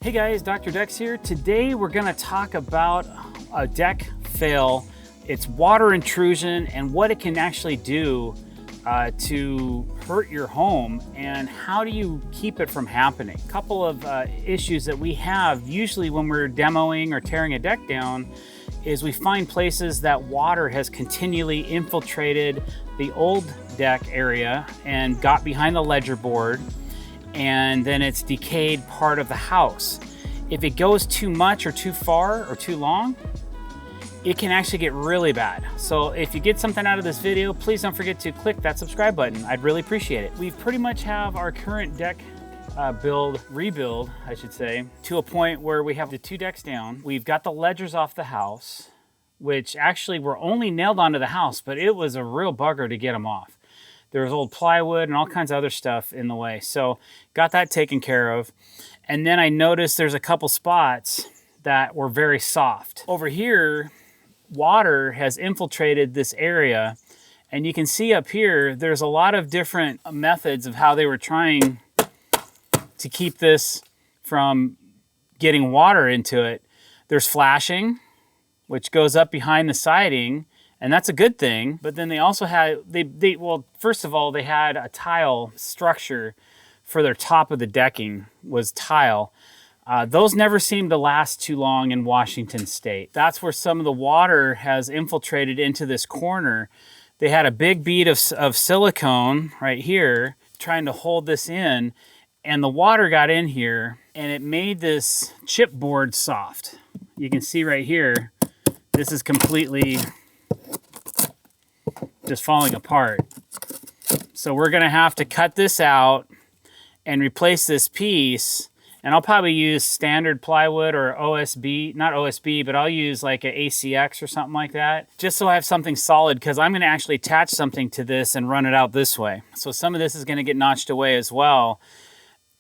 Hey guys, Dr. Decks here. Today we're gonna talk about a deck fail. It's water intrusion and what it can actually do to hurt your home and how do you keep it from happening. A couple of issues that we have usually when we're demoing or tearing a deck down is we find places that water has continually infiltrated the old deck area and got behind the ledger board, and then it's decayed part of the house. If it goes too much or too far or too long, it can actually get really bad. So if you get something out of this video, please don't forget to click that subscribe button. I'd really appreciate it. We pretty much have our current deck rebuild, I should say, to a point where we have the 2 decks down. We've got the ledgers off the house, which actually were only nailed onto the house, but it was a real bugger to get them off. There was old plywood and all kinds of other stuff in the way. So got that taken care of. And then I noticed there's a couple spots that were very soft. Over here, water has infiltrated this area. And you can see up here, there's a lot of different methods of how they were trying to keep this from getting water into it. There's flashing, which goes up behind the siding, and that's a good thing. But then they also had, well, first of all, they had a tile structure for their top of the decking was tile. Those never seem to last too long in Washington State. That's where some of the water has infiltrated into this corner. They had a big bead of silicone right here trying to hold this in, and the water got in here and it made this chipboard soft. You can see right here, this is completely just falling apart. So we're gonna have to cut this out and replace this piece. And I'll probably use standard plywood or OSB, not OSB, but I'll use like an ACX or something like that, just so I have something solid, because I'm gonna actually attach something to this and run it out this way. So some of this is gonna get notched away as well.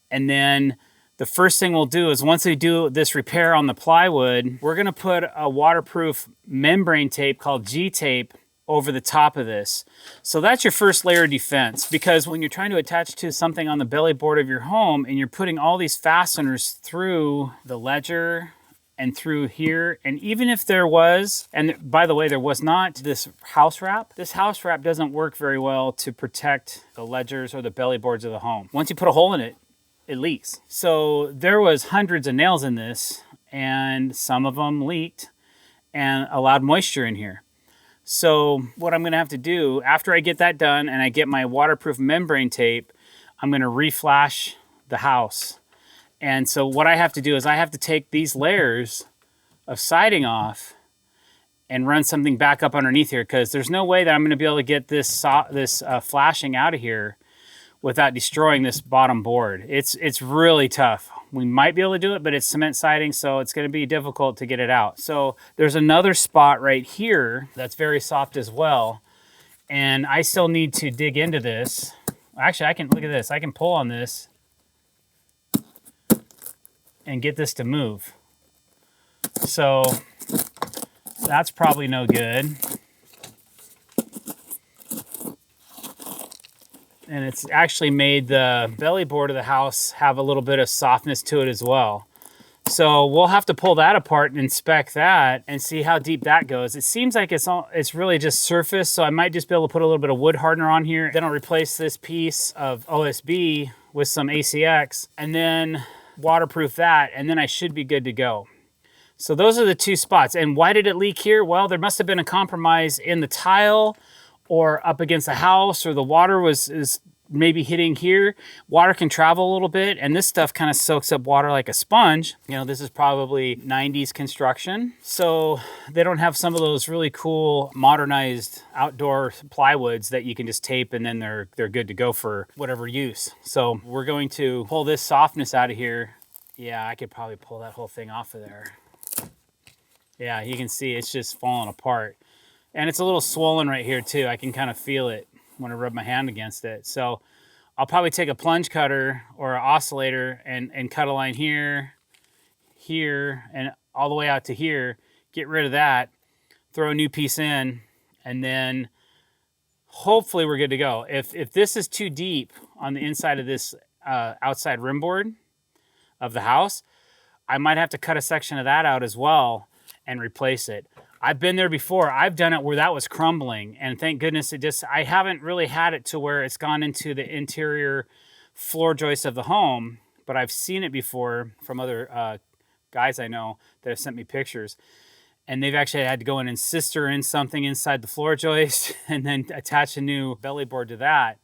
And then the first thing we'll do is once we do this repair on the plywood, we're gonna put a waterproof membrane tape called G-tape over the top of this. So that's your first layer of defense, because when you're trying to attach to something on the belly board of your home and you're putting all these fasteners through the ledger and through here, and even if there was, and by the way, there was not this house wrap doesn't work very well to protect the ledgers or the belly boards of the home. Once you put a hole in it, it leaks. So there was hundreds of nails in this, and some of them leaked and allowed moisture in here. So what I'm gonna have to do, after I get that done and I get my waterproof membrane tape, I'm gonna reflash the house. And so what I have to do is I have to take these layers of siding off and run something back up underneath here, because there's no way that I'm gonna be able to get this flashing out of here without destroying this bottom board. It's really tough. We might be able to do it, but it's cement siding, so it's gonna be difficult to get it out. So there's another spot right here that's very soft as well. And I still need to dig into this. Actually, I can, look at this. I can pull on this and get this to move. So that's probably no good. And it's actually made the belly board of the house have a little bit of softness to it as well. So we'll have to pull that apart and inspect that and see how deep that goes. It seems like it's really just surface, so I might just be able to put a little bit of wood hardener on here. Then I'll replace this piece of OSB with some ACX and then waterproof that, and then I should be good to go. So those are the 2 spots. And why did it leak here? Well, there must have been a compromise in the tile or up against the house, or the water is maybe hitting here. Water can travel a little bit, and this stuff kind of soaks up water like a sponge. You know, this is probably 90s construction, so they don't have some of those really cool modernized outdoor plywoods that you can just tape and then they're good to go for whatever use. So we're going to pull this softness out of here. Yeah, I could probably pull that whole thing off of there. Yeah, you can see it's just falling apart. And it's a little swollen right here too. I can kind of feel it when I rub my hand against it. So I'll probably take a plunge cutter or an oscillator and cut a line here, here, and all the way out to here. Get rid of that, throw a new piece in, and then hopefully we're good to go. If this is too deep on the inside of this outside rim board of the house, I might have to cut a section of that out as well and replace it. I've been there before. I've done it where that was crumbling, and thank goodness I haven't really had it to where it's gone into the interior floor joist of the home, but I've seen it before from other guys I know that have sent me pictures. And they've actually had to go in and sister in something inside the floor joist and then attach a new belly board to that.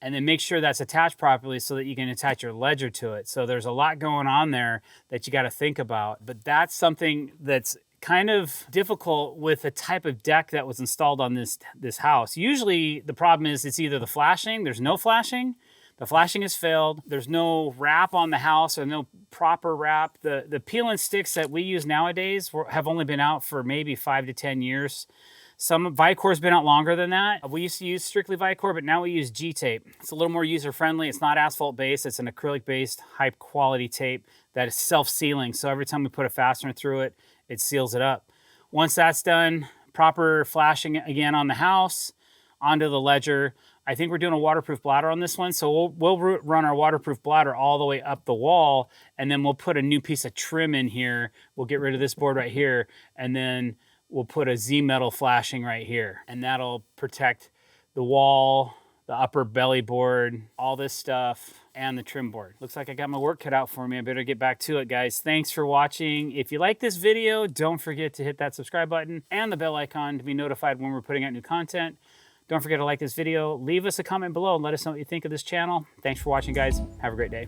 And then make sure that's attached properly so that you can attach your ledger to it. So there's a lot going on there that you got to think about. But that's something that's kind of difficult with the type of deck that was installed on this house. Usually the problem is it's either the flashing, there's no flashing, the flashing has failed, there's no wrap on the house or no proper wrap. The peel and sticks that we use nowadays have only been out for maybe 5 to 10 years. Some Vicor's been out longer than that. We used to use strictly Vicor, but now we use G-tape. It's a little more user-friendly. It's not asphalt-based. It's an acrylic-based, high-quality tape that is self-sealing. So every time we put a fastener through it, it seals it up. Once that's done, proper flashing again on the house, onto the ledger. I think we're doing a waterproof bladder on this one. So we'll run our waterproof bladder all the way up the wall, and then we'll put a new piece of trim in here. We'll get rid of this board right here, and then we'll put a Z-metal flashing right here, and that'll protect the wall, the upper belly board, all this stuff, and the trim board. Looks like I got my work cut out for me. I better get back to it, guys. Thanks for watching. If you like this video, don't forget to hit that subscribe button and the bell icon to be notified when we're putting out new content. Don't forget to like this video. Leave us a comment below and let us know what you think of this channel. Thanks for watching, guys. Have a great day.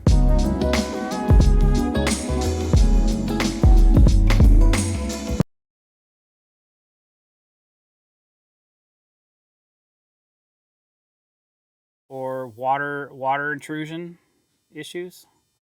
Or water intrusion issues.